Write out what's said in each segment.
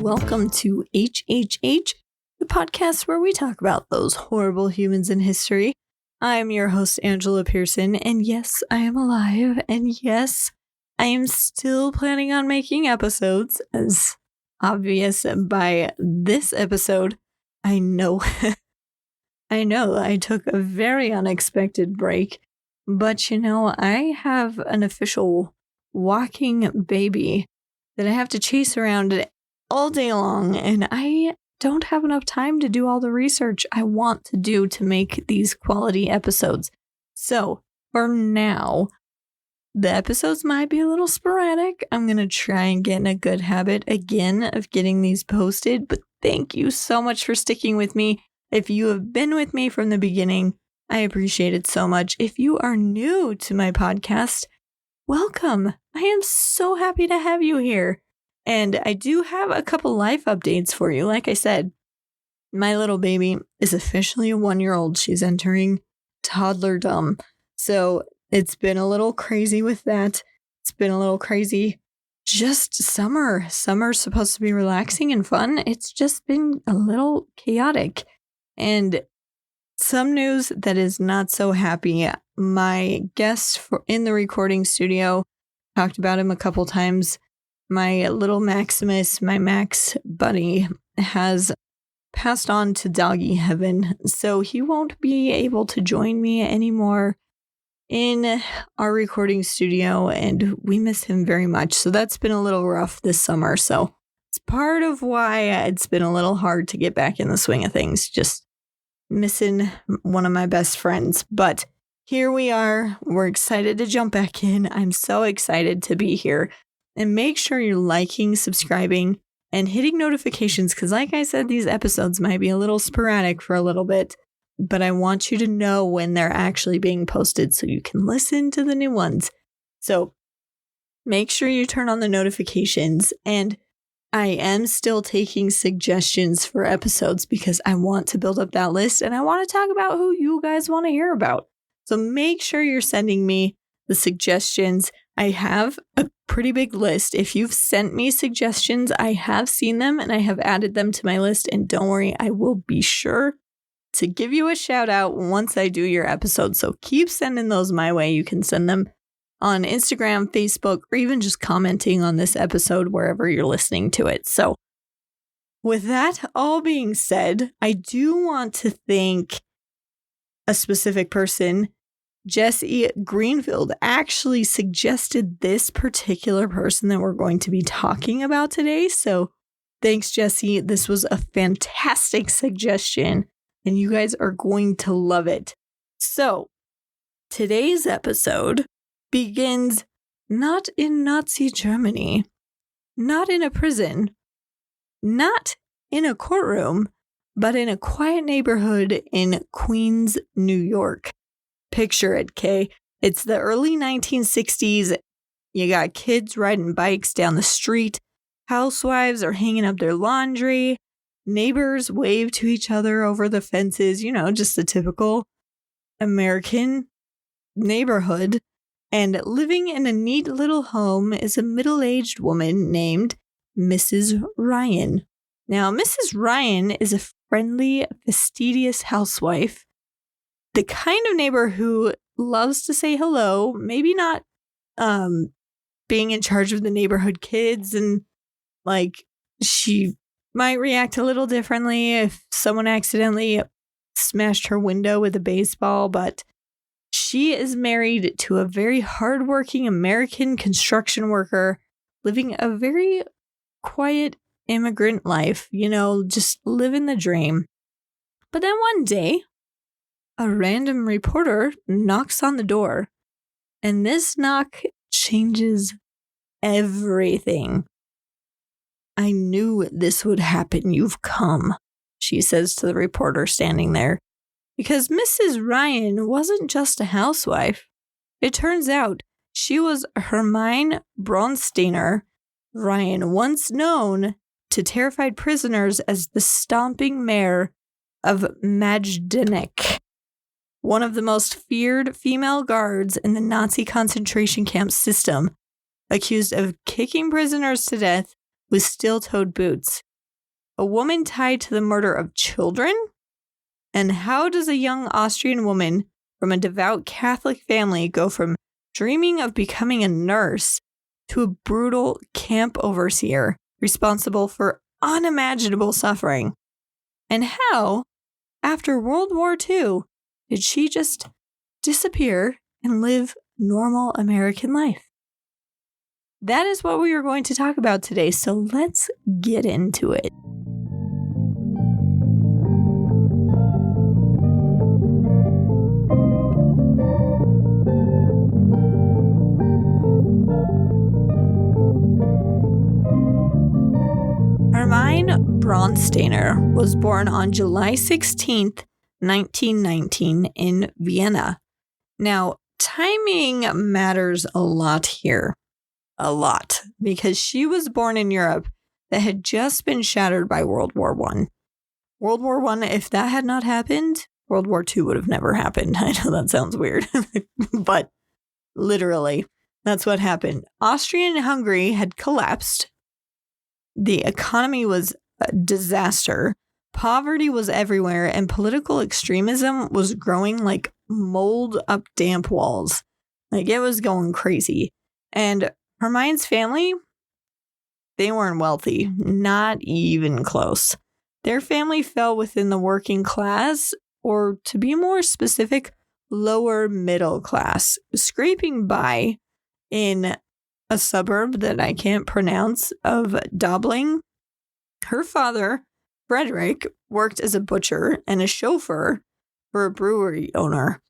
Welcome to HHH, the podcast where we talk about those horrible humans in history. I'm your host, Angela Pearson, and yes, I am alive, and yes, I am still planning on making episodes, as obvious by this episode. I know, I took a very unexpected break, but I have an official walking baby that I have to chase around all day long, and I don't have enough time to do all the research I want to do to make these quality episodes. So, for now, the episodes might be a little sporadic. I'm going to try and get in a good habit again of getting these posted, but thank you so much for sticking with me. If you have been with me from the beginning, I appreciate it so much. If you are new to my podcast, welcome. I am so happy to have you here. And I do have a couple life updates for you. Like I said, my little baby is officially a 1-year-old. She's entering toddlerdom. So it's been a little crazy with that. It's been a little crazy. Just summer. Summer's supposed to be relaxing and fun. It's just been a little chaotic. And some news that is not so happy. My guest in the recording studio, talked about him a couple times. My little Maximus, my Max buddy, has passed on to doggy heaven, so he won't be able to join me anymore in our recording studio, and we miss him very much. So that's been a little rough this summer. So it's part of why it's been a little hard to get back in the swing of things, just missing one of my best friends. But here we are. We're excited to jump back in. I'm so excited to be here. And make sure you're liking, subscribing, and hitting notifications, because like I said, these episodes might be a little sporadic for a little bit, but I want you to know when they're actually being posted so you can listen to the new ones. So make sure you turn on the notifications, and I am still taking suggestions for episodes because I want to build up that list, and I want to talk about who you guys want to hear about. So make sure you're sending me the suggestions. I have a pretty big list. If you've sent me suggestions, I have seen them and I have added them to my list. And don't worry, I will be sure to give you a shout out once I do your episode. So keep sending those my way. You can send them on Instagram, Facebook, or even just commenting on this episode wherever you're listening to it. So with that all being said, I do want to thank a specific person. Jesse Greenfield actually suggested this particular person that we're going to be talking about today. So thanks, Jesse. This was a fantastic suggestion, and you guys are going to love it. So today's episode begins not in Nazi Germany, not in a prison, not in a courtroom, but in a quiet neighborhood in Queens, New York. Picture it, Kay. It's the early 1960s. You got kids riding bikes down the street. Housewives are hanging up their laundry. Neighbors wave to each other over the fences. Just a typical American neighborhood. And living in a neat little home is a middle-aged woman named Mrs. Ryan. Now, Mrs. Ryan is a friendly, fastidious housewife. The kind of neighbor who loves to say hello, maybe not being in charge of the neighborhood kids, and she might react a little differently if someone accidentally smashed her window with a baseball, but she is married to a very hardworking American construction worker living a very quiet immigrant life, just living the dream. But then one day, a random reporter knocks on the door, and this knock changes everything. "I knew this would happen. You've come," she says to the reporter standing there. Because Mrs. Ryan wasn't just a housewife. It turns out She was Hermine Braunsteiner Ryan, once known to terrified prisoners as the Stomping Mare of Majdanek, one of the most feared female guards in the Nazi concentration camp system, accused of kicking prisoners to death with steel-toed boots. A woman tied to the murder of children? And how does a young Austrian woman from a devout Catholic family go from dreaming of becoming a nurse to a brutal camp overseer responsible for unimaginable suffering? And how, after World War II, did she just disappear and live normal American life? That is what we are going to talk about today, so let's get into it. Hermine Braunsteiner was born on July 16th, 1919 in Vienna. Now, timing matters a lot here. A lot. Because she was born in Europe that had just been shattered by World War I. World War I, if that had not happened, World War II would have never happened. I know that sounds weird, but literally, that's what happened. Austria-Hungary had collapsed. The economy was a disaster. Poverty was everywhere, and political extremism was growing like mold up damp walls. Like, it was going crazy. And Hermine's family, they weren't wealthy, not even close. Their family fell within the working class, or to be more specific, lower middle class, scraping by in a suburb that I can't pronounce of Dobling. Her father, Frederick, worked as a butcher and a chauffeur for a brewery owner.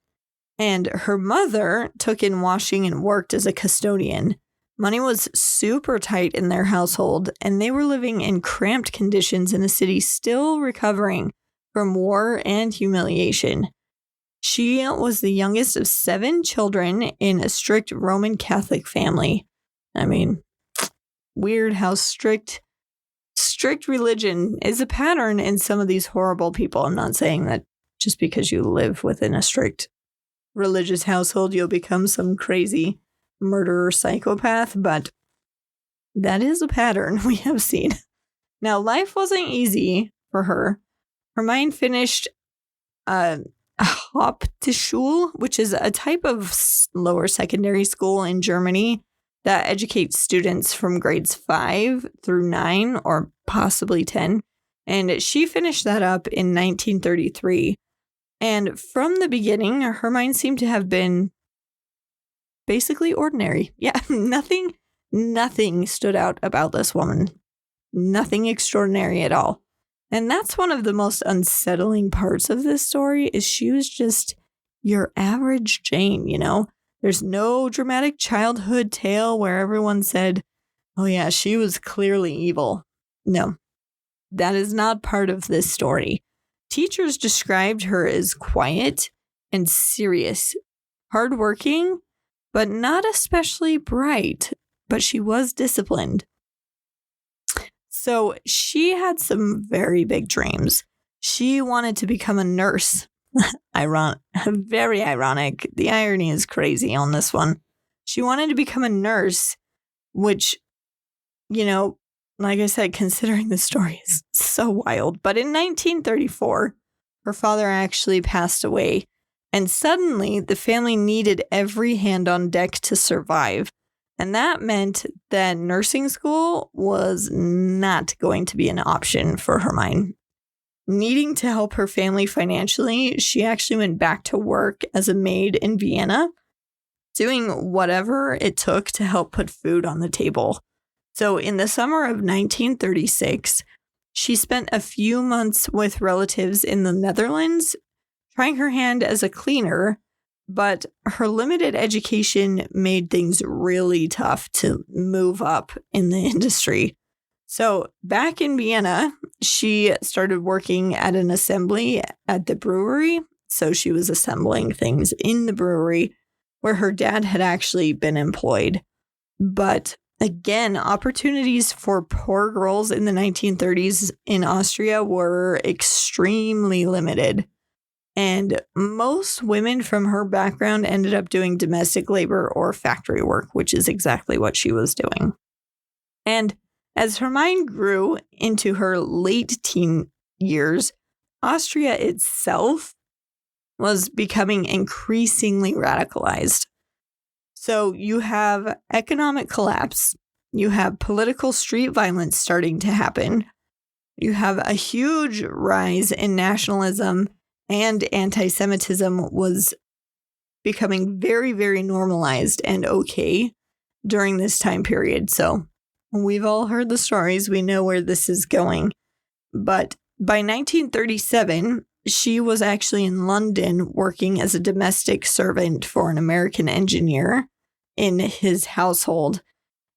And her mother took in washing and worked as a custodian. Money was super tight in their household, and they were living in cramped conditions in a city still recovering from war and humiliation. She was the youngest of 7 children in a strict Roman Catholic family. I mean, weird how strict religion is a pattern in some of these horrible people. I'm not saying that just because you live within a strict religious household, you'll become some crazy murderer psychopath, but that is a pattern we have seen. Now, life wasn't easy for her. Hermine finished a Hauptschule, which is a type of lower secondary school in Germany that educates students from grades 5 through 9 or possibly 10. And she finished that up in 1933. And from the beginning, Hermine seemed to have been basically ordinary. Yeah, nothing stood out about this woman. Nothing extraordinary at all. And that's one of the most unsettling parts of this story is she was just your average Jane, you know? There's no dramatic childhood tale where everyone said, oh yeah, she was clearly evil. No, that is not part of this story. Teachers described her as quiet and serious, hardworking, but not especially bright, but she was disciplined. So she had some very big dreams. She wanted to become a nurse. Very ironic. The irony is crazy on this one. She wanted to become a nurse, which, you know, like I said, considering the story is so wild. But in 1934, her father actually passed away. And suddenly, the family needed every hand on deck to survive. And that meant that nursing school was not going to be an option for Hermine. Needing to help her family financially, she actually went back to work as a maid in Vienna, doing whatever it took to help put food on the table. So in the summer of 1936, she spent a few months with relatives in the Netherlands, trying her hand as a cleaner, but her limited education made things really tough to move up in the industry. So back in Vienna, she started working at an assembly at the brewery. So she was assembling things in the brewery where her dad had actually been employed. But again, opportunities for poor girls in the 1930s in Austria were extremely limited. And most women from her background ended up doing domestic labor or factory work, which is exactly what she was doing. And as Hermine grew into her late teen years, Austria itself was becoming increasingly radicalized. So you have economic collapse, you have political street violence starting to happen, you have a huge rise in nationalism, and anti-Semitism was becoming very, very normalized and okay during this time period. So we've all heard the stories. We know where this is going. But by 1937, she was actually in London working as a domestic servant for an American engineer in his household.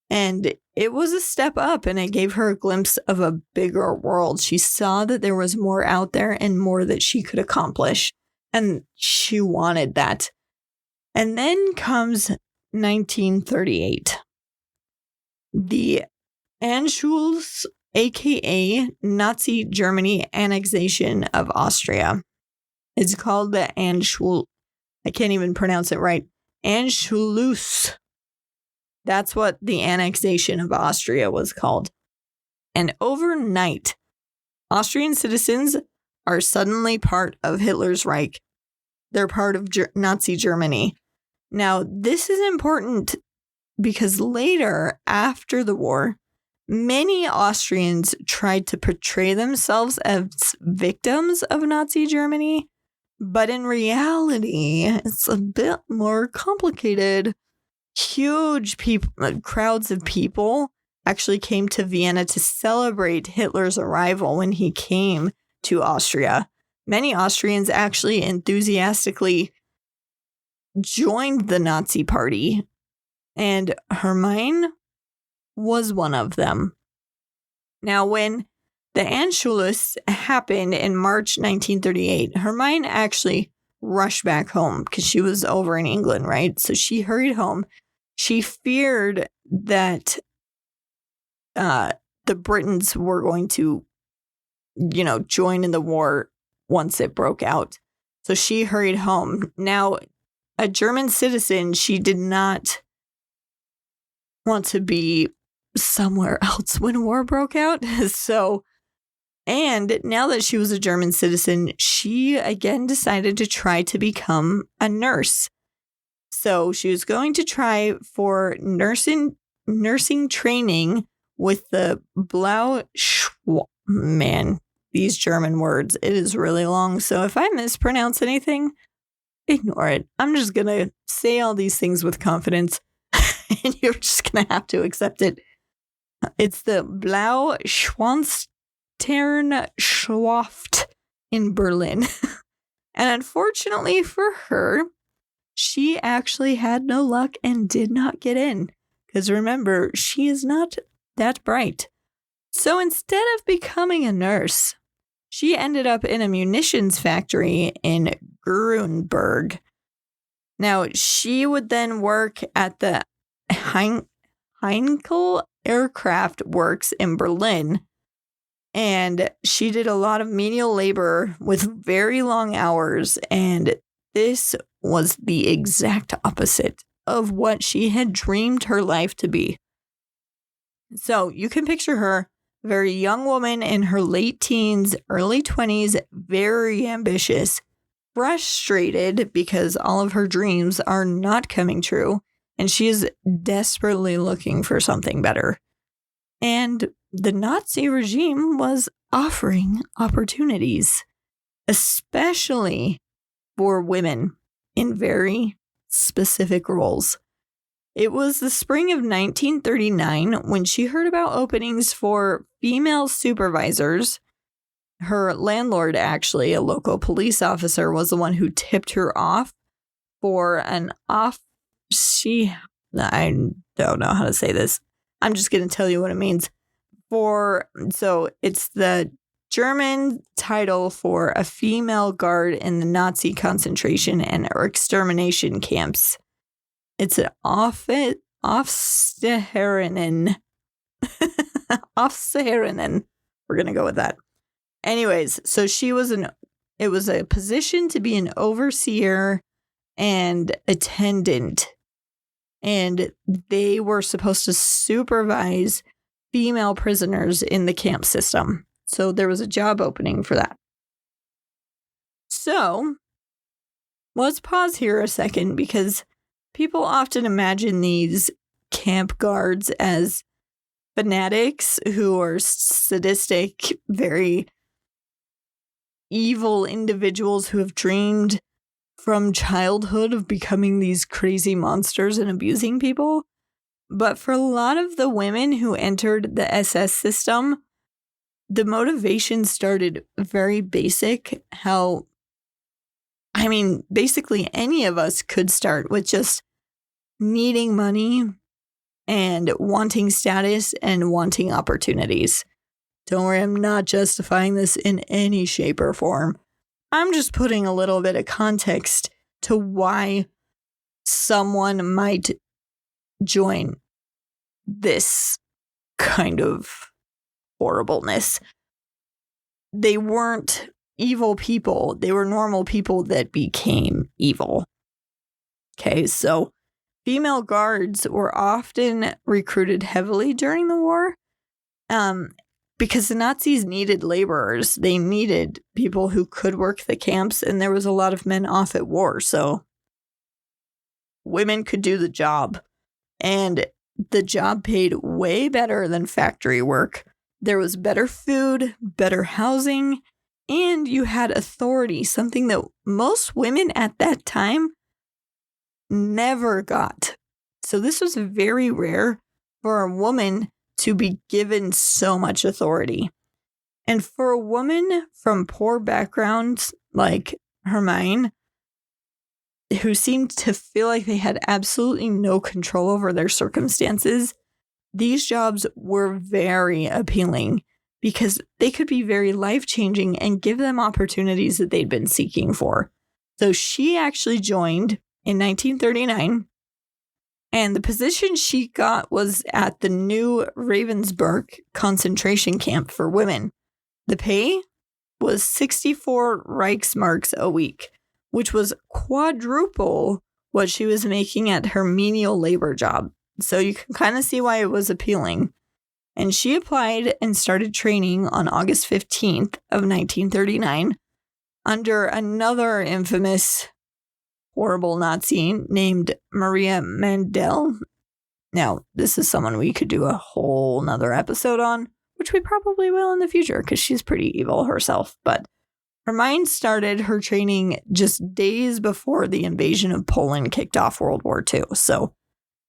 And it was a step up, and it gave her a glimpse of a bigger world. She saw that there was more out there and more that she could accomplish. And she wanted that. And then comes 1938. The Anschluss, aka Nazi Germany annexation of Austria. It's called the Anschluss. I can't even pronounce it right. Anschluss. That's what the annexation of Austria was called. And overnight, Austrian citizens are suddenly part of Hitler's Reich. They're part of Nazi Germany. Now, this is important because later, after the war, many Austrians tried to portray themselves as victims of Nazi Germany, but in reality, it's a bit more complicated. Huge crowds of people actually came to Vienna to celebrate Hitler's arrival when he came to Austria. Many Austrians actually enthusiastically joined the Nazi Party, and Hermine was one of them. Now, when the Anschluss happened in March 1938, Hermine actually rushed back home because she was over in England, right? So she hurried home. She feared that the Britons were going to, join in the war once it broke out. So she hurried home. Now, a German citizen, she did not want to be somewhere else when war broke out. And now that she was a German citizen, she again decided to try to become a nurse. So she was going to try for nursing training with the Man, these German words, it is really long. So if I mispronounce anything, ignore it. I'm just going to say all these things with confidence, and you're just going to have to accept it. It's the Blauschwanzternschwaft in Berlin. And unfortunately for her, she actually had no luck and did not get in. Because remember, she is not that bright. So instead of becoming a nurse, she ended up in a munitions factory in Grünberg. Now, she would then work at the Heinkel Aircraft Works in Berlin. And she did a lot of menial labor with very long hours. And this was the exact opposite of what she had dreamed her life to be. So you can picture her, a very young woman in her late teens, early 20s, very ambitious, frustrated because all of her dreams are not coming true, and she is desperately looking for something better. And the Nazi regime was offering opportunities, especially for women in very specific roles. It was the spring of 1939 when she heard about openings for female supervisors. Her landlord, actually, a local police officer, was the one who tipped her off for I don't know how to say this. I'm just going to tell you what it means. So it's the German title for a female guard in the Nazi concentration and extermination camps. It's an Aufseherinen. Aufseherinen. We're going to go with that. Anyways, so it was a position to be an overseer and attendant. And they were supposed to supervise female prisoners in the camp system. So there was a job opening for that. So let's pause here a second, because people often imagine these camp guards as fanatics who are sadistic, very evil individuals who have dreamed from childhood of becoming these crazy monsters and abusing people. But for a lot of the women who entered the SS system, the motivation started very basic. Basically any of us could start with just needing money and wanting status and wanting opportunities. Don't worry, I'm not justifying this in any shape or form. I'm just putting a little bit of context to why someone might join this kind of horribleness. They weren't evil people. They were normal people that became evil. Okay, so female guards were often recruited heavily during the war because the Nazis needed laborers. They needed people who could work the camps, and there was a lot of men off at war, so women could do the job. And the job paid way better than factory work. There was better food, better housing, and you had authority, something that most women at that time never got. So this was very rare for a woman to be given so much authority. And for a woman from poor backgrounds like Hermine, who seemed to feel like they had absolutely no control over their circumstances, these jobs were very appealing because they could be very life-changing and give them opportunities that they'd been seeking for. So she actually joined in 1939, and the position she got was at the new Ravensbrück concentration camp for women. The pay was 64 Reichsmarks a week, which was quadruple what she was making at her menial labor job. So you can kind of see why it was appealing. And she applied and started training on August 15th of 1939 under another infamous horrible Nazi named Maria Mandel. Now, this is someone we could do a whole nother episode on, which we probably will in the future because she's pretty evil herself. But Hermine started her training just days before the invasion of Poland kicked off World War II. So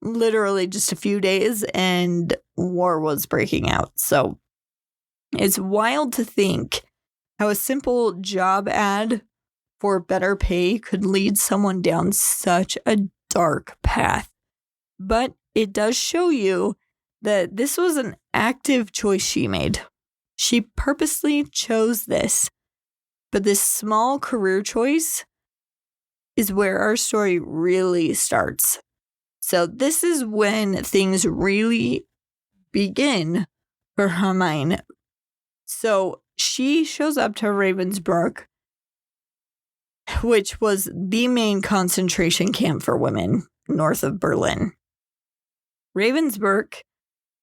literally just a few days and war was breaking out. So it's wild to think how a simple job ad for better pay could lead someone down such a dark path. But it does show you that this was an active choice she made. She purposely chose this. But this small career choice is where our story really starts. So this is when things really begin for Hermine. So she shows up to Ravensbrück, which was the main concentration camp for women north of Berlin. Ravensbrück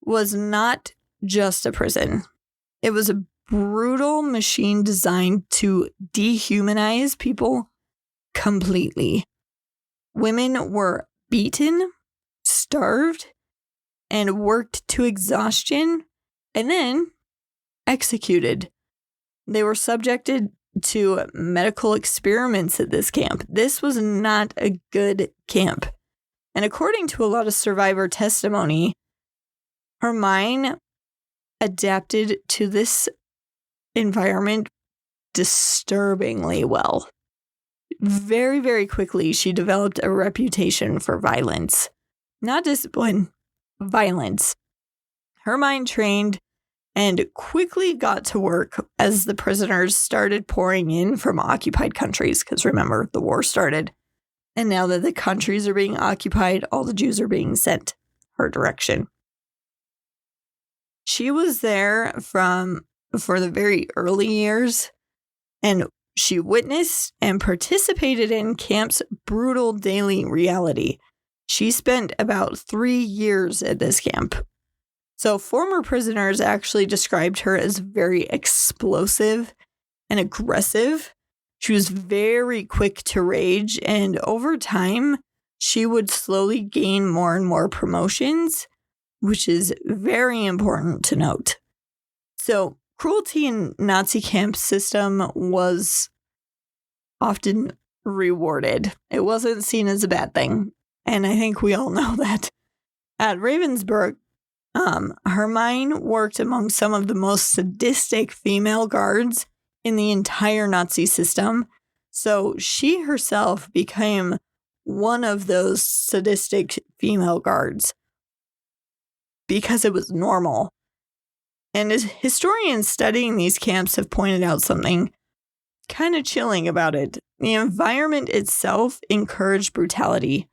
was not just a prison. It was a brutal machine designed to dehumanize people completely. Women were beaten, starved, and worked to exhaustion, and then executed. They were subjected to medical experiments at this camp. This was not a good camp. And according to a lot of survivor testimony, Hermine adapted to this environment disturbingly well. Very, very quickly, she developed a reputation for violence. Not discipline, violence. Hermine trained and quickly got to work as the prisoners started pouring in from occupied countries, because remember, the war started. And now that the countries are being occupied, all the Jews are being sent her direction. She was there for the very early years, and she witnessed and participated in camp's brutal daily reality. She spent about 3 years at this camp. So former prisoners actually described her as very explosive and aggressive. She was very quick to rage, and over time, she would slowly gain more and more promotions, which is very important to note. So cruelty in Nazi camp system was often rewarded. It wasn't seen as a bad thing, and I think we all know that. At Ravensbrück, Hermine worked among some of the most sadistic female guards in the entire Nazi system. So she herself became one of those sadistic female guards because it was normal. And as historians studying these camps have pointed out something kind of chilling about it. The environment itself encouraged brutality,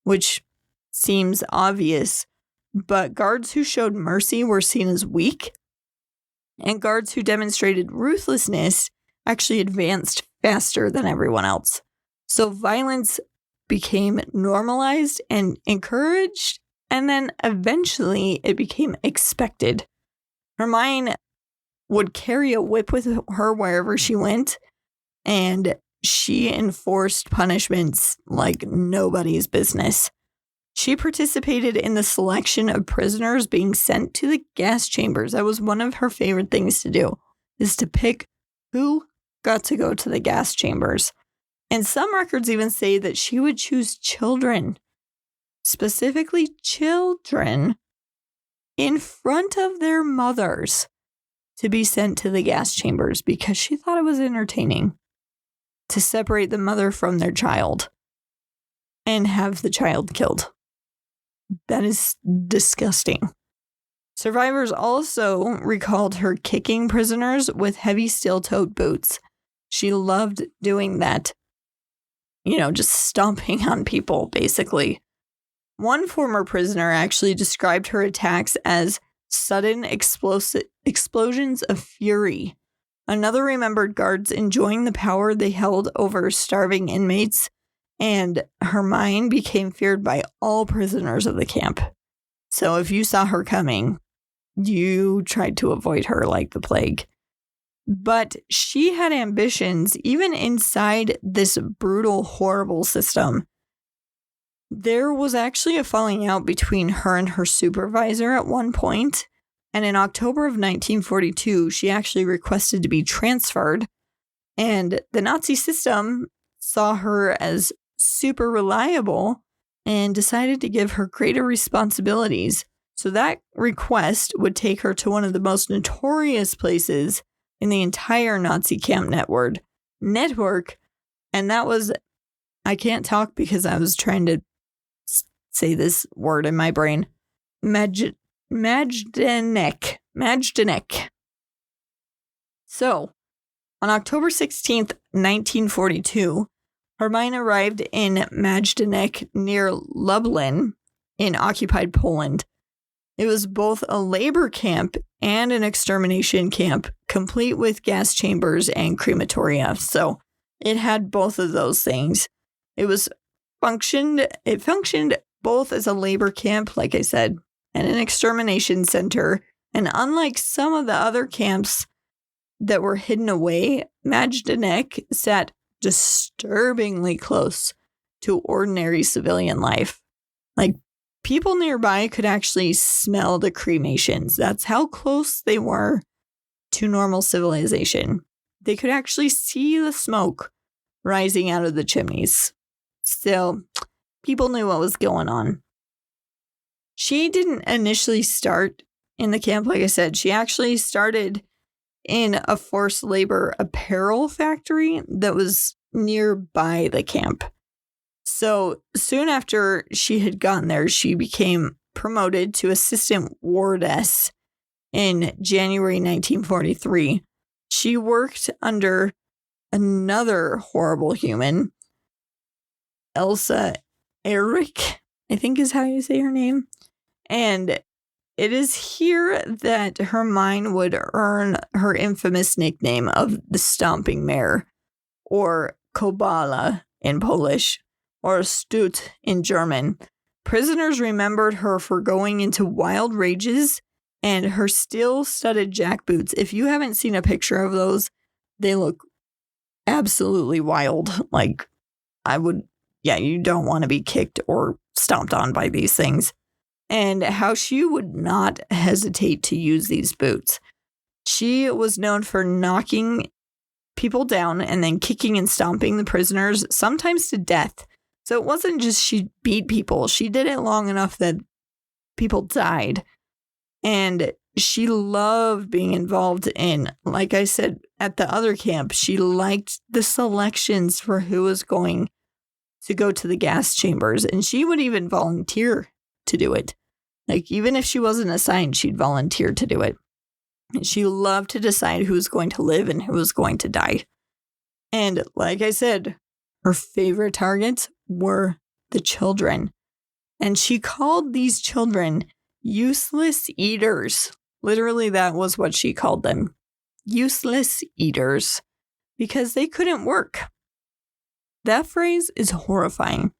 which seems obvious, but guards who showed mercy were seen as weak, and guards who demonstrated ruthlessness actually advanced faster than everyone else. So violence became normalized and encouraged, and then eventually it became expected. Hermine would carry a whip with her wherever she went, and she enforced punishments like nobody's business. She participated in the selection of prisoners being sent to the gas chambers. That was one of her favorite things to do, is to pick who got to go to the gas chambers. And some records even say that she would choose children, specifically children, in front of their mothers to be sent to the gas chambers because she thought it was entertaining to separate the mother from their child and have the child killed. That is disgusting. Survivors also recalled her kicking prisoners with heavy steel-toed boots. She loved doing that. Just stomping on people, basically. One former prisoner actually described her attacks as sudden explosions of fury. Another remembered guards enjoying the power they held over starving inmates, and Hermine became feared by all prisoners of the camp. So if you saw her coming, you tried to avoid her like the plague. But she had ambitions even inside this brutal, horrible system. There was actually a falling out between her and her supervisor at one point, and in October of 1942, she actually requested to be transferred, and the Nazi system saw her as super reliable and decided to give her greater responsibilities. So that request would take her to one of the most notorious places in the entire Nazi camp network, and that was, I can't talk because I was trying to say this word in my brain, Majdanek. So, on October 16th, 1942, Hermine arrived in Majdanek near Lublin in occupied Poland. It was both a labor camp and an extermination camp, complete with gas chambers and crematoria. So it had both of those things. It functioned both as a labor camp, like I said, and an extermination center. And unlike some of the other camps that were hidden away, Majdanek sat disturbingly close to ordinary civilian life. Like, people nearby could actually smell the cremations. That's how close they were to normal civilization. They could actually see the smoke rising out of the chimneys. So, people knew what was going on. She didn't initially start in the camp, like I said. She actually started in a forced labor apparel factory that was nearby the camp. So soon after she had gotten there, she became promoted to assistant wardess in January 1943. She worked under another horrible human, Elsa Eric, I think is how you say her name. And it is here that Hermine would earn her infamous nickname of the Stomping Mare, or Kobala in Polish, or Stut in German. Prisoners remembered her for going into wild rages and her steel-studded jackboots. If you haven't seen a picture of those, they look absolutely wild. Like, you don't want to be kicked or stomped on by these things. And how she would not hesitate to use these boots. She was known for knocking people down and then kicking and stomping the prisoners, sometimes to death. So it wasn't just she beat people. She did it long enough that people died. And she loved being involved in, like I said, at the other camp, she liked the selections for who was going to go to the gas chambers. And she would even volunteer to do it. Like, even if she wasn't assigned, she'd volunteer to do it. And she loved to decide who was going to live and who was going to die. And like I said, her favorite targets were the children. And she called these children useless eaters. Literally, that was what she called them. Useless eaters. Because they couldn't work. That phrase is horrifying.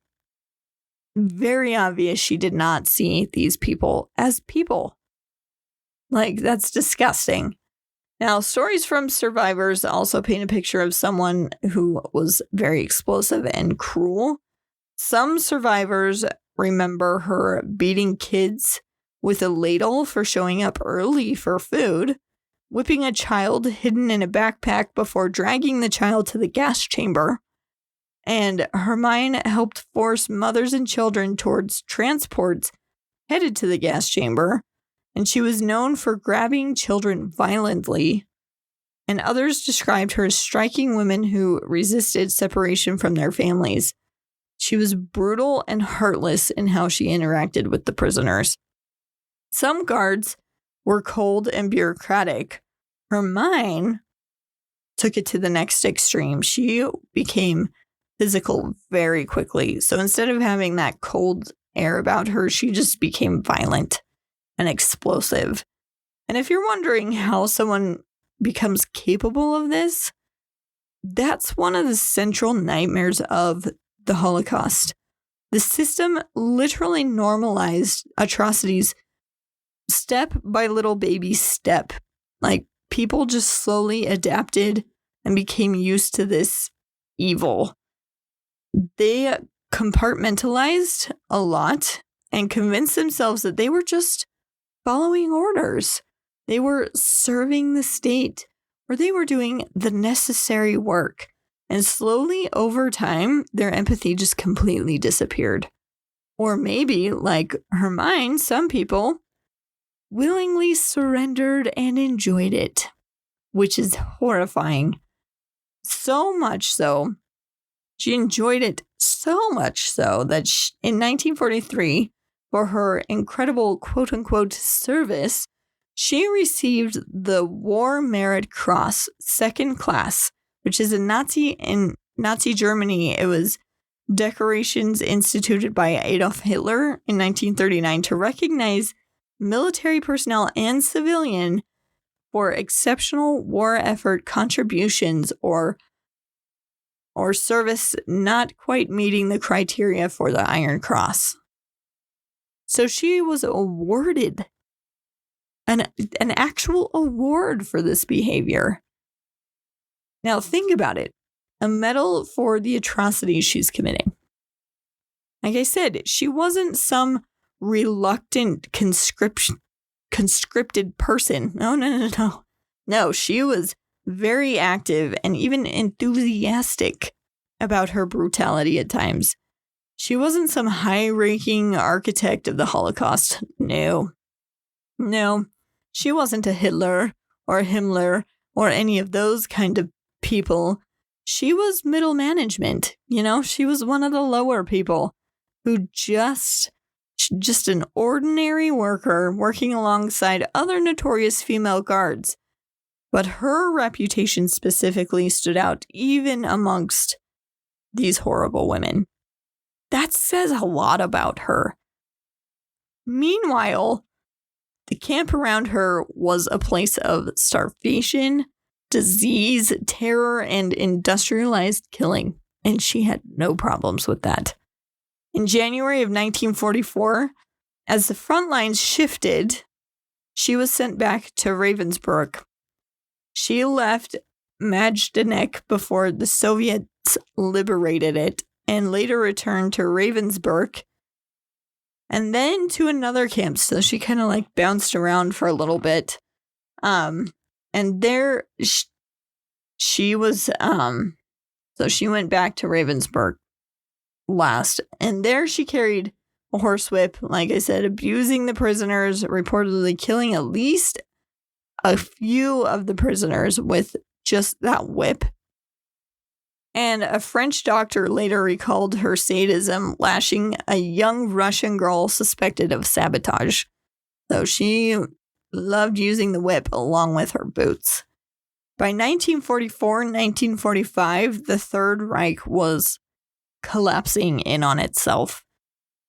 Very obvious she did not see these people as people. Like, that's disgusting. Now, stories from survivors also paint a picture of someone who was very explosive and cruel. Some survivors remember her beating kids with a ladle for showing up early for food, whipping a child hidden in a backpack before dragging the child to the gas chamber. And Hermine helped force mothers and children towards transports headed to the gas chamber. And she was known for grabbing children violently. And others described her as striking women who resisted separation from their families. She was brutal and heartless in how she interacted with the prisoners. Some guards were cold and bureaucratic. Hermine took it to the next extreme. She became physical very quickly. So instead of having that cold air about her, she just became violent and explosive. And if you're wondering how someone becomes capable of this, that's one of the central nightmares of the Holocaust. The system literally normalized atrocities step by little baby step. Like, people just slowly adapted and became used to this evil. They compartmentalized a lot and convinced themselves that they were just following orders. They were serving the state, or they were doing the necessary work. And slowly over time, their empathy just completely disappeared. Or maybe, like Hermine, some people willingly surrendered and enjoyed it, which is horrifying. So much so, she enjoyed it so much so that in 1943, for her incredible quote-unquote service, she received the War Merit Cross, second class, which is in Nazi Germany. It was decorations instituted by Adolf Hitler in 1939 to recognize military personnel and civilian for exceptional war effort contributions or service not quite meeting the criteria for the Iron Cross. So she was awarded an actual award for this behavior. Now think about it. A medal for the atrocities she's committing. Like I said, she wasn't some reluctant conscripted person. No. No, she was very active and even enthusiastic about her brutality at times. She wasn't some high-ranking architect of the Holocaust. No, she wasn't a Hitler or Himmler or any of those kind of people. She was middle management. She was one of the lower people who just an ordinary worker working alongside other notorious female guards. But her reputation specifically stood out even amongst these horrible women. That says a lot about her. Meanwhile, the camp around her was a place of starvation, disease, terror, and industrialized killing, and she had no problems with that. In January of 1944, as the front lines shifted, she was sent back to Ravensbrück. She left Majdanek before the Soviets liberated it, and later returned to Ravensbrück and then to another camp. So she kind of like bounced around for a little bit. And there she was, so she went back to Ravensbrück last. And there she carried a horsewhip, like I said, abusing the prisoners, reportedly killing at least a few of the prisoners with just that whip. And a French doctor later recalled her sadism, lashing a young Russian girl suspected of sabotage. So she loved using the whip along with her boots. By 1944 and 1945, the Third Reich was collapsing in on itself.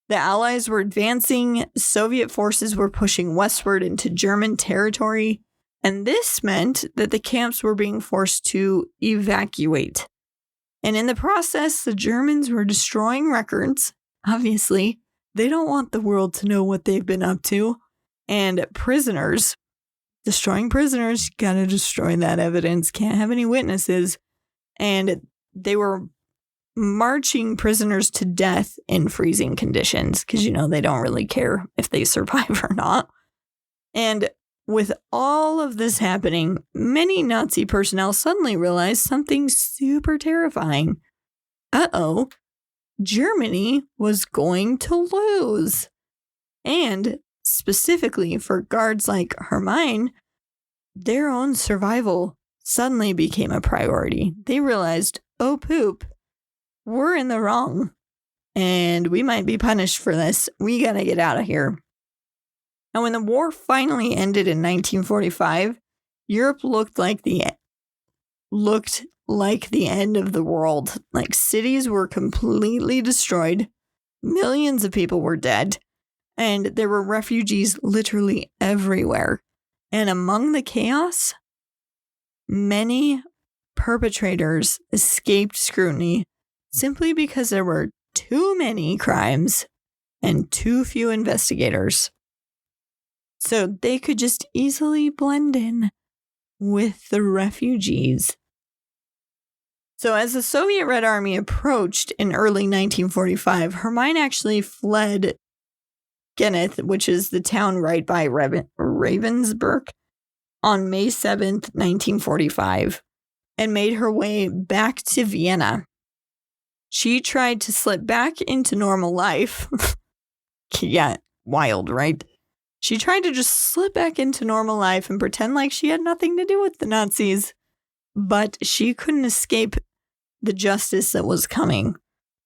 The Allies were advancing, Soviet forces were pushing westward into German territory, and this meant that the camps were being forced to evacuate. And in the process, the Germans were destroying records. Obviously, they don't want the world to know what they've been up to. And prisoners, destroying prisoners, gotta destroy that evidence, can't have any witnesses. And they were marching prisoners to death in freezing conditions, because, you know, they don't really care if they survive or not. And with all of this happening, many Nazi personnel suddenly realized something super terrifying. Uh-oh, Germany was going to lose. And specifically for guards like Hermine, their own survival suddenly became a priority. They realized, oh poop, we're in the wrong, and we might be punished for this. We gotta get out of here. Now, when the war finally ended in 1945, Europe looked like the end of the world. Like, cities were completely destroyed, millions of people were dead, and there were refugees literally everywhere. And among the chaos, many perpetrators escaped scrutiny simply because there were too many crimes and too few investigators. So they could just easily blend in with the refugees. So as the Soviet Red Army approached in early 1945, Hermine actually fled Geneth, which is the town right by Ravensbrück, on May 7th, 1945, and made her way back to Vienna. She tried to slip back into normal life. Yeah, wild, right? She tried to just slip back into normal life and pretend like she had nothing to do with the Nazis. But she couldn't escape the justice that was coming.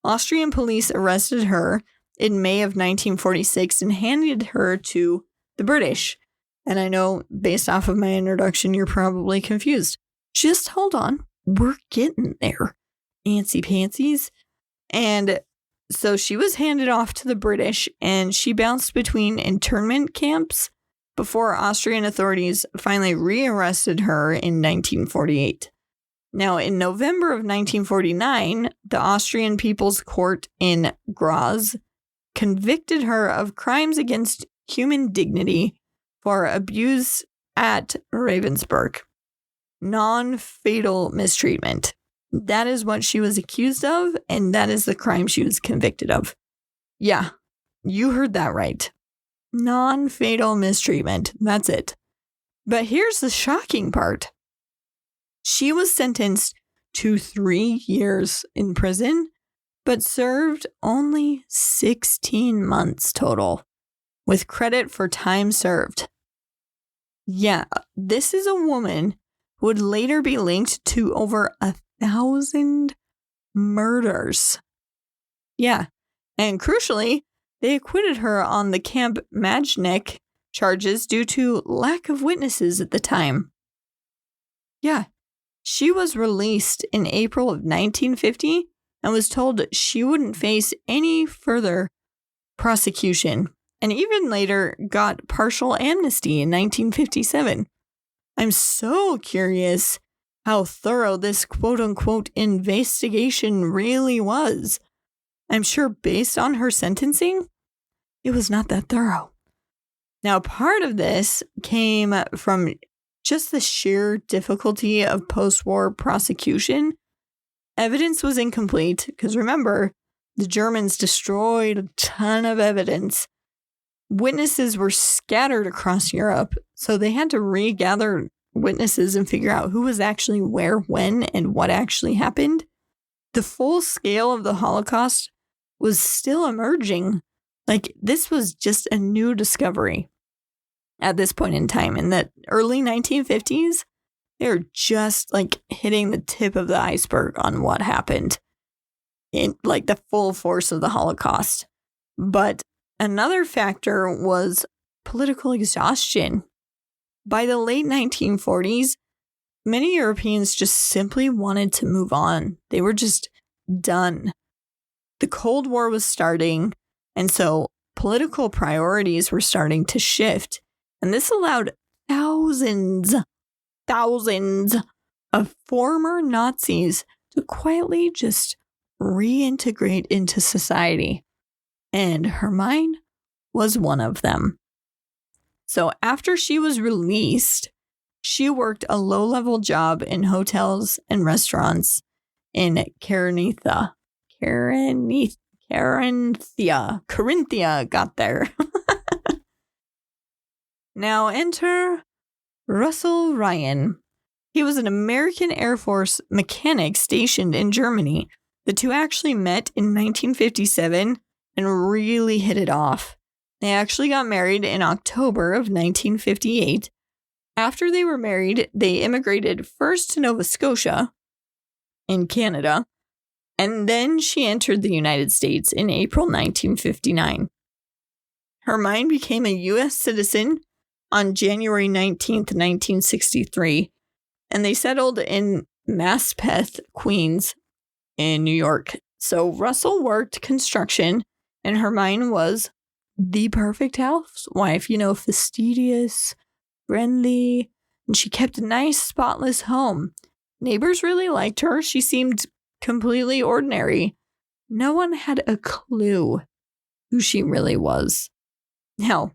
Austrian police arrested her in May of 1946 and handed her to the British. And I know, based off of my introduction, you're probably confused. Just hold on. We're getting there. Antsy pantsies. And so she was handed off to the British, and she bounced between internment camps before Austrian authorities finally rearrested her in 1948. Now, in November of 1949, the Austrian People's Court in Graz convicted her of crimes against human dignity for abuse at Ravensbrück. Non-fatal mistreatment. That is what she was accused of, and that is the crime she was convicted of. Yeah, you heard that right. Non-fatal mistreatment. That's it. But here's the shocking part. She was sentenced to 3 years in prison, but served only 16 months total, with credit for time served. Yeah, this is a woman who would later be linked to over 1,000 murders. Yeah, and crucially, they acquitted her on the Camp Majdanek charges due to lack of witnesses at the time. Yeah, she was released in April of 1950 and was told she wouldn't face any further prosecution, and even later got partial amnesty in 1957. I'm so curious how thorough this quote-unquote investigation really was. I'm sure based on her sentencing, it was not that thorough. Now, part of this came from just the sheer difficulty of post-war prosecution. Evidence was incomplete, because remember, the Germans destroyed a ton of evidence. Witnesses were scattered across Europe, so they had to regather witnesses and figure out who was actually where, when, and what actually happened. The full scale of the Holocaust was still emerging. Like, this was just a new discovery at this point in time. In the early 1950s, they were just like hitting the tip of the iceberg on what happened in like the full force of the Holocaust. But another factor was political exhaustion. By the late 1940s, many Europeans just simply wanted to move on. They were just done. The Cold War was starting, and so political priorities were starting to shift. And this allowed thousands of former Nazis to quietly just reintegrate into society. And Hermine was one of them. So after she was released, she worked a low-level job in hotels and restaurants in Carinthia, got there. Now enter Russell Ryan. He was an American Air Force mechanic stationed in Germany. The two actually met in 1957 and really hit it off. They actually got married in October of 1958. After they were married, they immigrated first to Nova Scotia in Canada, and then she entered the United States in April 1959. Hermine became a U.S. citizen on January 19th, 1963, and they settled in Maspeth, Queens, in New York. So Russell worked construction, and Hermine was the perfect housewife, fastidious, friendly, and she kept a nice, spotless home. Neighbors really liked her. She seemed completely ordinary. No one had a clue who she really was. Now,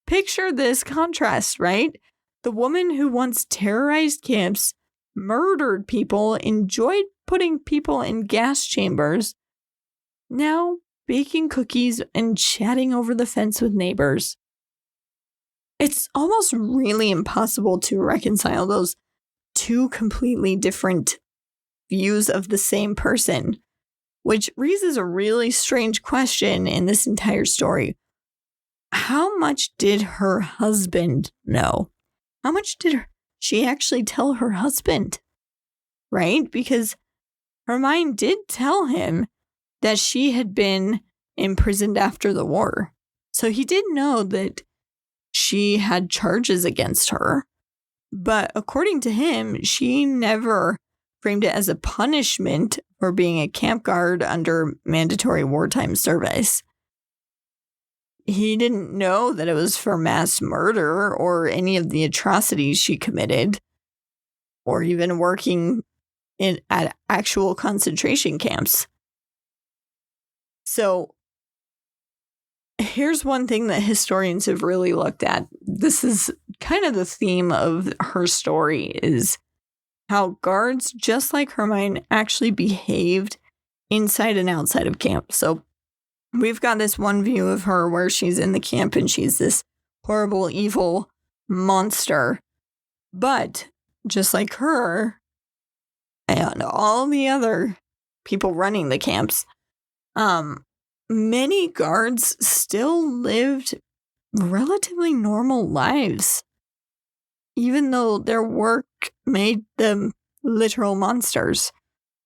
picture this contrast, right? The woman who once terrorized camps, murdered people, enjoyed putting people in gas chambers, now baking cookies and chatting over the fence with neighbors. It's almost really impossible to reconcile those two completely different views of the same person, which raises a really strange question in this entire story. How much did her husband know? How much did she actually tell her husband? Right? Because Hermine did tell him that she had been imprisoned after the war. So he did know that she had charges against her. But according to him, she never framed it as a punishment for being a camp guard under mandatory wartime service. He didn't know that it was for mass murder or any of the atrocities she committed, or even working at actual concentration camps. So here's one thing that historians have really looked at. This is kind of the theme of her story, is how guards, just like Hermine, actually behaved inside and outside of camp. So we've got this one view of her where she's in the camp and she's this horrible, evil monster. But just like her and all the other people running the camps, many guards still lived relatively normal lives, even though their work made them literal monsters.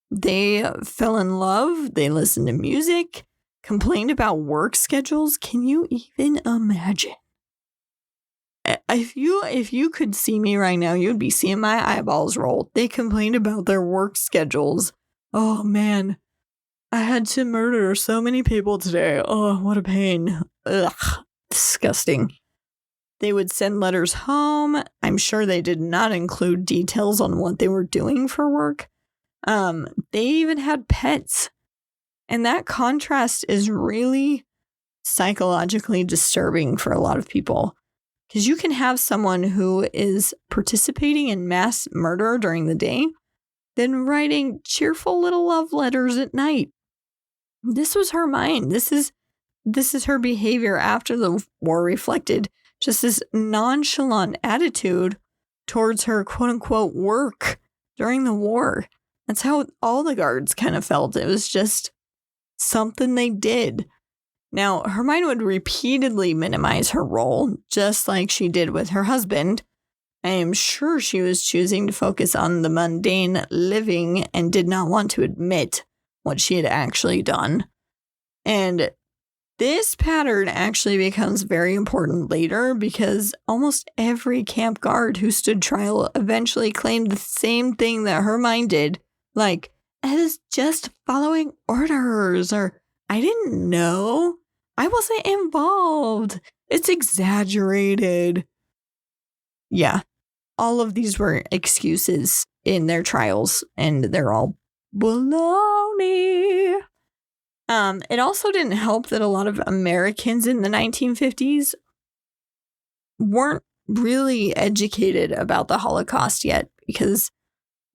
They fell in love, they listened to music, complained about work schedules. Can you even imagine? If you could see me right now, you'd be seeing my eyeballs roll. They complained about their work schedules. Oh man. I had to murder so many people today. Oh, what a pain. Ugh, disgusting. They would send letters home. I'm sure they did not include details on what they were doing for work. They even had pets. And that contrast is really psychologically disturbing for a lot of people. Because you can have someone who is participating in mass murder during the day, then writing cheerful little love letters at night. This was her mind. This is her behavior after the war reflected just this nonchalant attitude towards her quote-unquote work during the war. That's how all the guards kind of felt. It was just something they did. Now, Hermine would repeatedly minimize her role, just like she did with her husband. I am sure she was choosing to focus on the mundane living and did not want to admit what she had actually done. And this pattern actually becomes very important later because almost every camp guard who stood trial eventually claimed the same thing that Hermine did, like, I was just following orders, or I didn't know, I wasn't involved, it's exaggerated. Yeah, all of these were excuses in their trials, and they're all baloney. It also didn't help that a lot of Americans in the 1950s weren't really educated about the Holocaust yet, because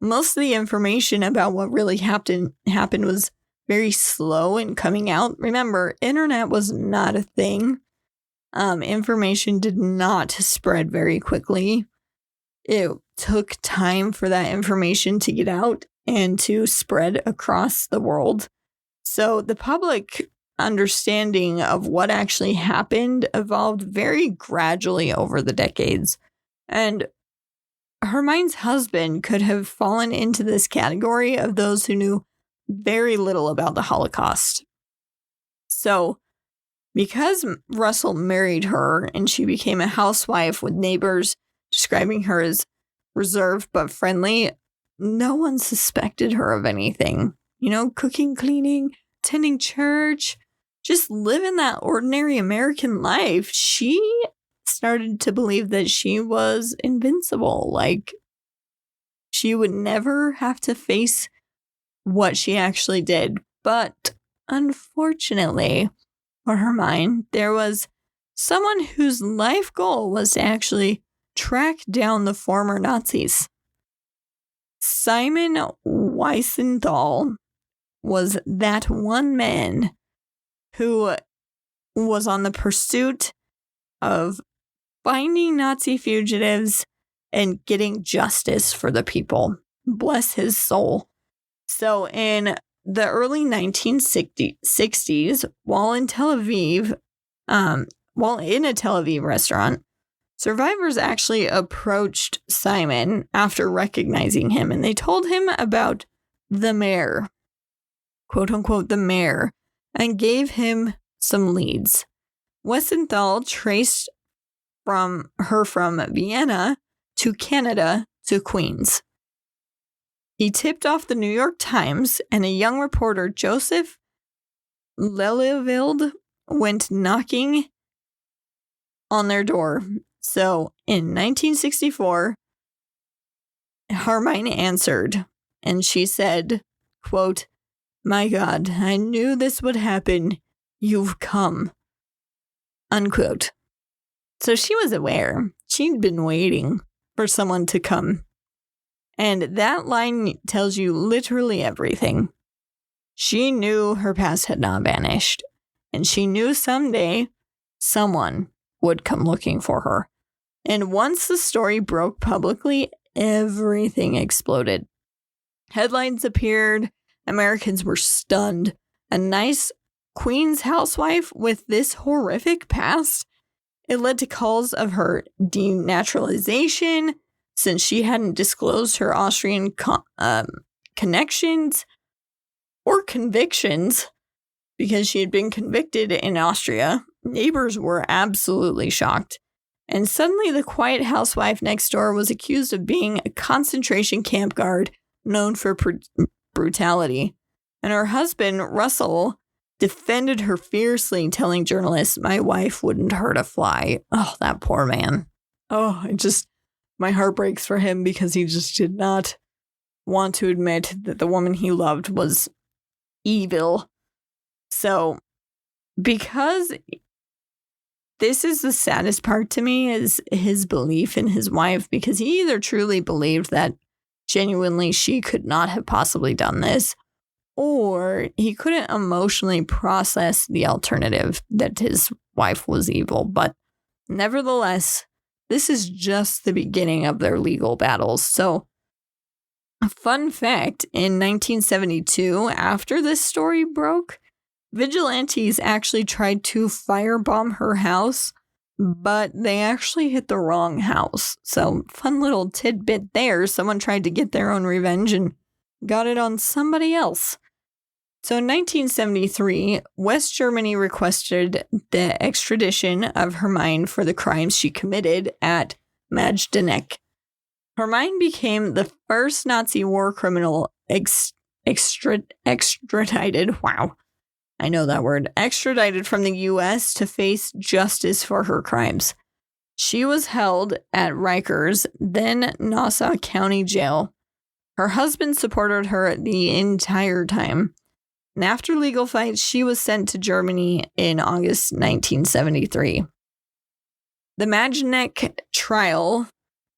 most of the information about what really happened was very slow in coming out. Remember, internet was not a thing. Information did not spread very quickly. It took time for that information to get out and to spread across the world. So the public understanding of what actually happened evolved very gradually over the decades. And Hermine's husband could have fallen into this category of those who knew very little about the Holocaust. So because Russell married her and she became a housewife with neighbors describing her as reserved but friendly, no one suspected her of anything. You know, cooking, cleaning, attending church, just living that ordinary American life. She started to believe that she was invincible. Like, she would never have to face what she actually did. But unfortunately for Hermine, there was someone whose life goal was to actually track down the former Nazis. Simon Wiesenthal was that one man who was on the pursuit of finding Nazi fugitives and getting justice for the people. Bless his soul. So in the early 1960s, while in a Tel Aviv restaurant, survivors actually approached Simon after recognizing him, and they told him about the mayor, quote unquote, the mayor, and gave him some leads. Wiesenthal traced from Vienna to Canada to Queens. He tipped off the New York Times, and a young reporter, Joseph Lelyveld, went knocking on their door. So in 1964, Hermine answered, and she said, quote, "My God, I knew this would happen. You've come." Unquote. So she was aware. She'd been waiting for someone to come. And that line tells you literally everything. She knew her past had not vanished, and she knew someday someone would come looking for her. And once the story broke publicly, everything exploded. Headlines appeared. Americans were stunned. A nice Queen's housewife with this horrific past? It led to calls of her denaturalization, since she hadn't disclosed her Austrian connections or convictions because she had been convicted in Austria. Neighbors were absolutely shocked. And suddenly the quiet housewife next door was accused of being a concentration camp guard known for brutality. And her husband, Russell, defended her fiercely, telling journalists, "My wife wouldn't hurt a fly." Oh, that poor man. Oh, my heart breaks for him because he just did not want to admit that the woman he loved was evil. So, because this is the saddest part to me, is his belief in his wife, because he either truly believed that genuinely she could not have possibly done this, or he couldn't emotionally process the alternative that his wife was evil. But nevertheless, this is just the beginning of their legal battles. So, a fun fact, in 1972, after this story broke, vigilantes actually tried to firebomb her house, but they actually hit the wrong house. So, fun little tidbit there. Someone tried to get their own revenge and got it on somebody else. So, in 1973, West Germany requested the extradition of Hermine for the crimes she committed at Majdanek. Hermine became the first Nazi war criminal extradited. Wow. I know that word. Extradited from the U.S. to face justice for her crimes. She was held at Rikers, then Nassau County Jail. Her husband supported her the entire time. And after legal fights, she was sent to Germany in August 1973. The Majdanek trial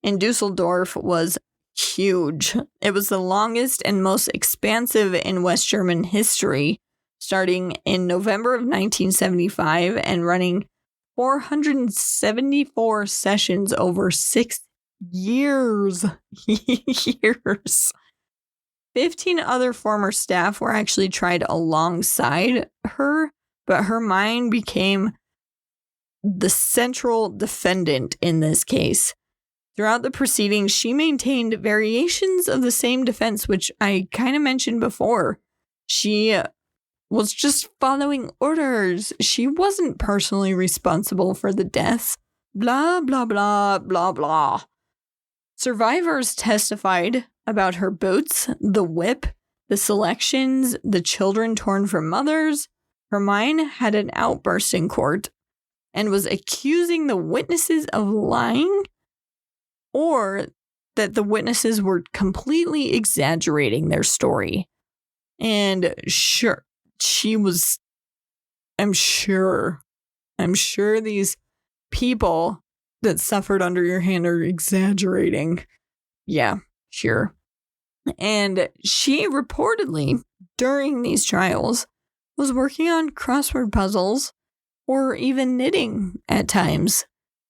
in Dusseldorf was huge. It was the longest and most expansive in West German history, starting in November of 1975 and running 474 sessions over 6 years. 15 other former staff were actually tried alongside her, but Hermine became the central defendant in this case. Throughout the proceedings, she maintained variations of the same defense, which I kind of mentioned before. She was just following orders. She wasn't personally responsible for the deaths. Blah, blah, blah, blah, blah. Survivors testified about her boots, the whip, the selections, the children torn from mothers. Hermine had an outburst in court and was accusing the witnesses of lying, or that the witnesses were completely exaggerating their story. And sure, she was, I'm sure these people that suffered under your hand are exaggerating. Yeah, sure. And she reportedly, during these trials, was working on crossword puzzles or even knitting at times.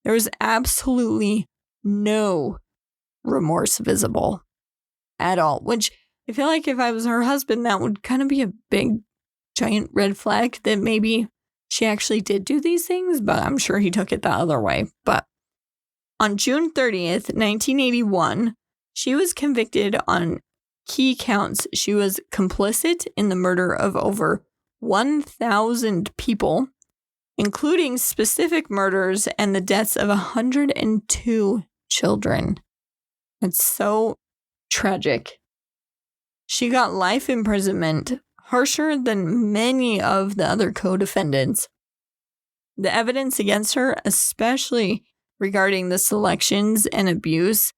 There was absolutely no remorse visible at all, which I feel like if I was her husband, that would kind of be a big, giant red flag that maybe she actually did do these things, but I'm sure he took it the other way. But on June 30th, 1981, she was convicted on key counts. She was complicit in the murder of over 1,000 people, including specific murders and the deaths of 102 children. It's so tragic. She got life imprisonment, harsher than many of the other co-defendants. The evidence against her, especially regarding the selections and abuse,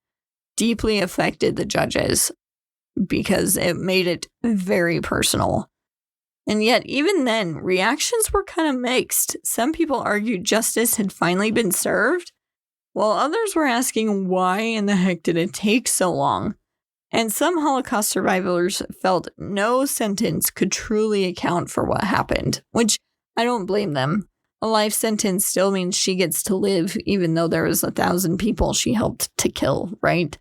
deeply affected the judges because it made it very personal. And yet, even then, reactions were kind of mixed. Some people argued justice had finally been served, while others were asking why in the heck did it take so long. And some Holocaust survivors felt no sentence could truly account for what happened, which I don't blame them. A life sentence still means she gets to live, even though there was 1,000 people she helped to kill, right?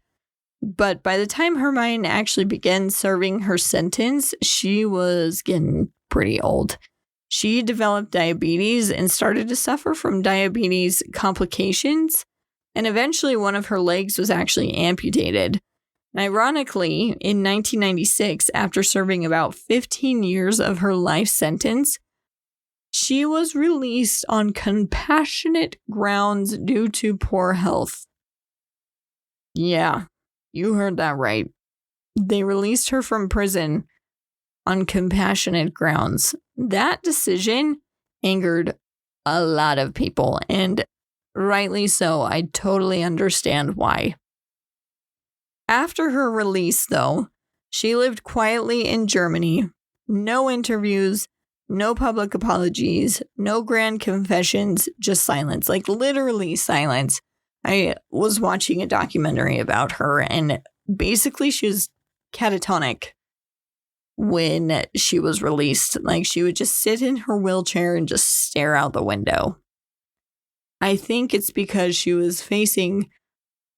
But by the time Hermine actually began serving her sentence, she was getting pretty old. She developed diabetes and started to suffer from diabetes complications, and eventually one of her legs was actually amputated. And ironically, in 1996, after serving about 15 years of her life sentence, she was released on compassionate grounds due to poor health. Yeah, you heard that right. They released her from prison on compassionate grounds. That decision angered a lot of people, and rightly so. I totally understand why. After her release, though, she lived quietly in Germany. No interviews, no public apologies, no grand confessions, just silence, like literally silence. I was watching a documentary about her, and basically she was catatonic when she was released. Like, she would just sit in her wheelchair and just stare out the window. I think it's because she was facing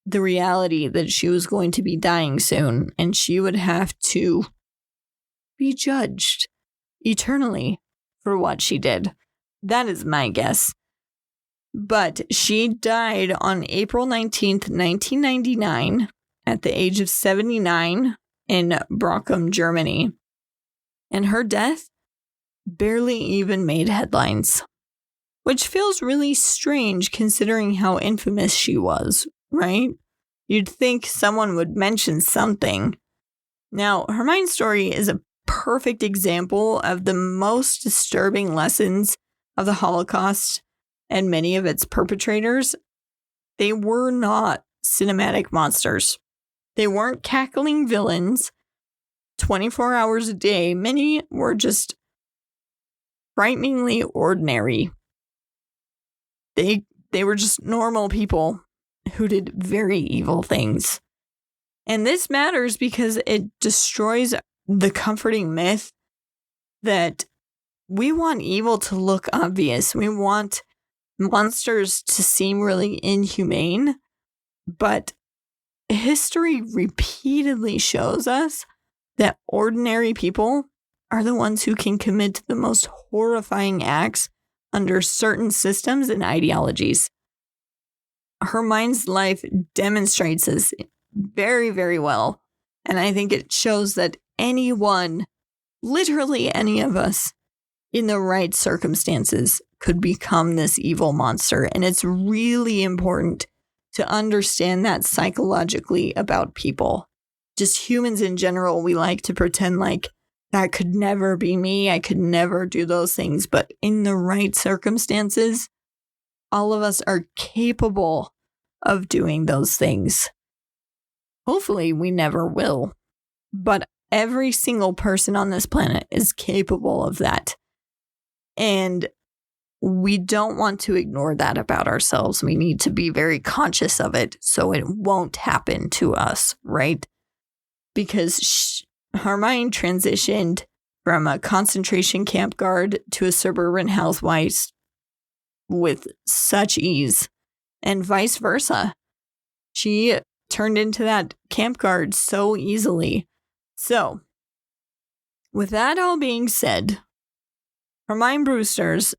the reality that she was going to be dying soon, and she would have to be judged eternally for what she did. That is my guess. But she died on April 19th, 1999, at the age of 79 in Bochum, Germany. And her death barely even made headlines, which feels really strange considering how infamous she was, right? You'd think someone would mention something. Now, Hermine's story is a perfect example of the most disturbing lessons of the Holocaust and many of its perpetrators. They were not cinematic monsters. They weren't cackling villains 24 hours a day. Many were just frighteningly ordinary. They were just normal people who did very evil things. And this matters because it destroys the comforting myth that we want evil to look obvious. We want monsters to seem really inhumane. But history repeatedly shows us that ordinary people are the ones who can commit the most horrifying acts under certain systems and ideologies. Hermine's life demonstrates this very, very well. And I think it shows that anyone, literally any of us, in the right circumstances could become this evil monster. And it's really important to understand that psychologically about people. Just humans in general, we like to pretend like that could never be me. I could never do those things. But in the right circumstances, all of us are capable of doing those things. Hopefully, we never will. But every single person on this planet is capable of that. And we don't want to ignore that about ourselves. We need to be very conscious of it so it won't happen to us, right? Because Hermine transitioned from a concentration camp guard to a suburban housewife with such ease, and vice versa. She turned into that camp guard so easily. So, with that all being said, Hermine Brewster's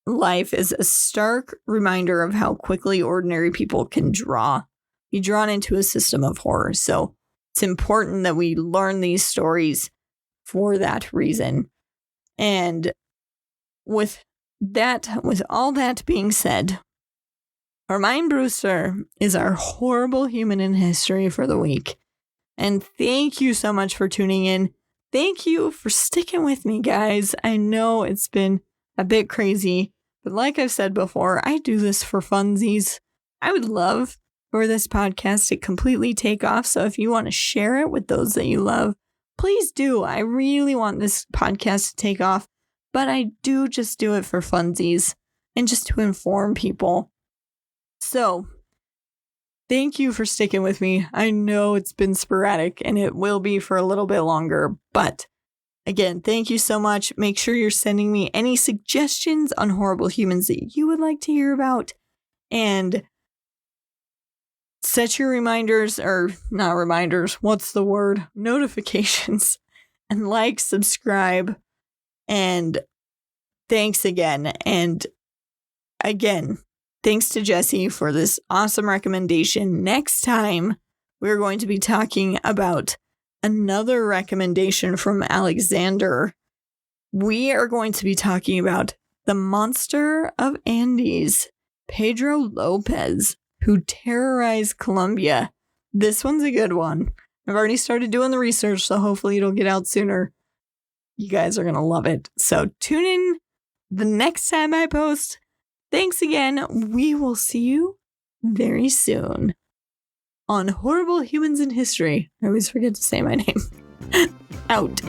life is a stark reminder of how quickly ordinary people can be drawn into a system of horror. So, it's important that we learn these stories for that reason. And with all that being said, Hermine Brewster is our horrible human in history for the week. And thank you so much for tuning in. Thank you for sticking with me, guys. I know it's been a bit crazy, but like I've said before, I do this for funsies. I would love for this podcast to completely take off. So if you want to share it with those that you love, please do. I really want this podcast to take off, but I do just do it for funsies and just to inform people. So thank you for sticking with me. I know it's been sporadic and it will be for a little bit longer, but again, thank you so much. Make sure you're sending me any suggestions on horrible humans that you would like to hear about, and set your reminders, or not reminders, what's the word? Notifications, and like, subscribe, and thanks again. And again, thanks to Jesse for this awesome recommendation. Next time, we're going to be talking about another recommendation from Alexander. We are going to be talking about the monster of Andes, Pedro Lopez, who terrorized Colombia. This one's a good one. I've already started doing the research, so hopefully it'll get out sooner. You guys are going to love it. So tune in the next time I post. Thanks again. We will see you very soon on Horrible Humans in History. I always forget to say my name. Out.